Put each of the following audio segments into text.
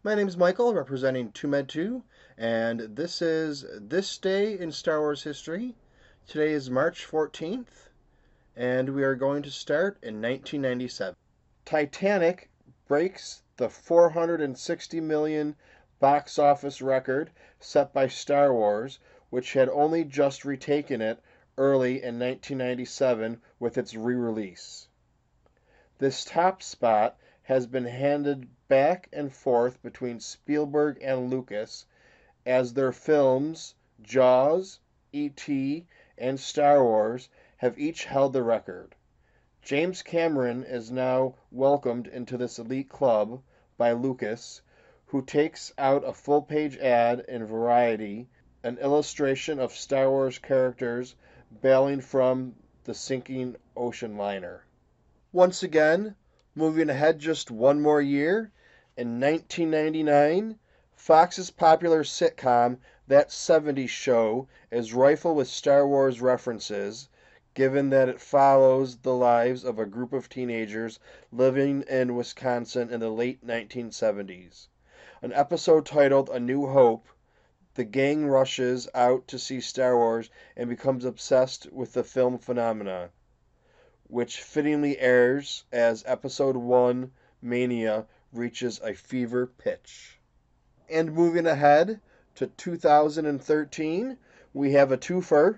My name is Michael, representing Toomedtoo, and this is This Day in Star Wars History. Today is March 14th, and we are going to start in 1997. Titanic breaks the 460 million box office record set by Star Wars, which had only just retaken it early in 1997 with its re-release. This top spot has been handed back and forth between Spielberg and Lucas, as their films Jaws, E.T., and Star Wars have each held the record. James Cameron is now welcomed into this elite club by Lucas, who takes out a full-page ad in Variety, an illustration of Star Wars characters bailing from the sinking ocean liner. Once again, moving ahead just one more year, in 1999, Fox's popular sitcom That 70s Show is rifled with Star Wars references, given that it follows the lives of a group of teenagers living in Wisconsin in the late 1970s. An episode titled A New Hope, the gang rushes out to see Star Wars and becomes obsessed with the film phenomena, which fittingly airs as Episode 1 Mania reaches a fever pitch. And moving ahead to 2013, we have a twofer.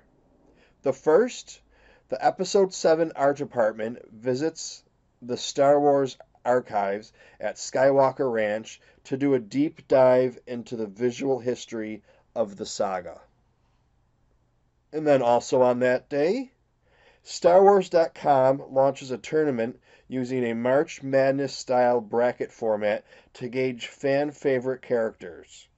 The first, the Episode 7 Art Department visits the Star Wars archives at Skywalker Ranch to do a deep dive into the visual history of the saga. And then also on that day, StarWars.com launches a tournament using a March Madness-style bracket format to gauge fan-favorite characters.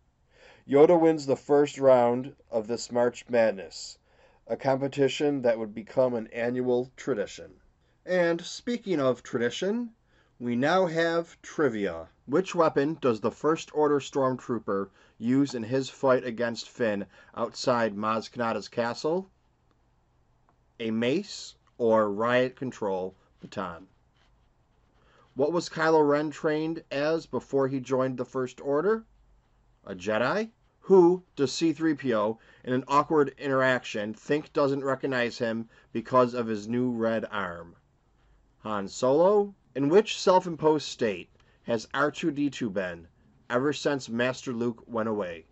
Yoda wins the first round of this March Madness, a competition that would become an annual tradition. And speaking of tradition, we now have trivia. Which weapon does the First Order Stormtrooper use in his fight against Finn outside Maz Kanata's castle? A mace or riot control baton? What was Kylo Ren trained as before he joined the First Order? A Jedi? Who does C-3PO, in an awkward interaction, think doesn't recognize him because of his new red arm? Han Solo? In which self-imposed state has R2-D2 been ever since Master Luke went away?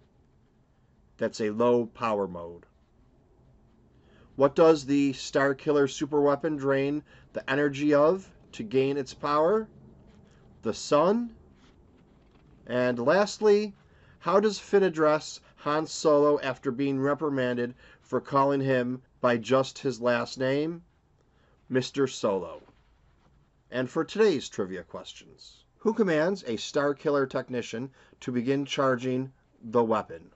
That's a low power mode. What does the Starkiller superweapon drain the energy of to gain its power? The sun? And lastly, how does Finn address Han Solo after being reprimanded for calling him by just his last name? Mr. Solo. And for today's trivia questions, who commands a Starkiller technician to begin charging the weapon?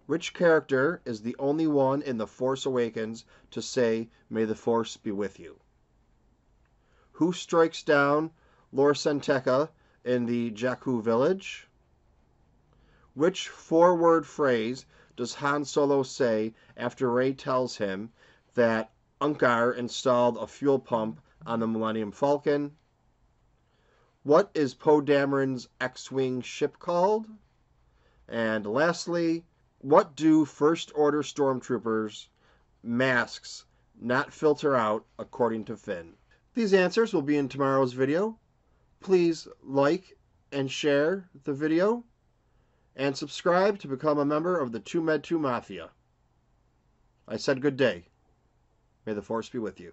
Which character is the only one in The Force Awakens to say, "May the Force be with you"? Who strikes down Lor San Tekka in the Jakku village? Which four-word phrase does Han Solo say after Rey tells him that Unkar installed a fuel pump on the Millennium Falcon? What is Poe Dameron's X-Wing ship called? And lastly, what do First Order Stormtroopers' masks not filter out according to Finn? These answers will be in tomorrow's video. Please like and share the video, and subscribe to become a member of the Toomedtoo Mafia. I said good day. May the Force be with you.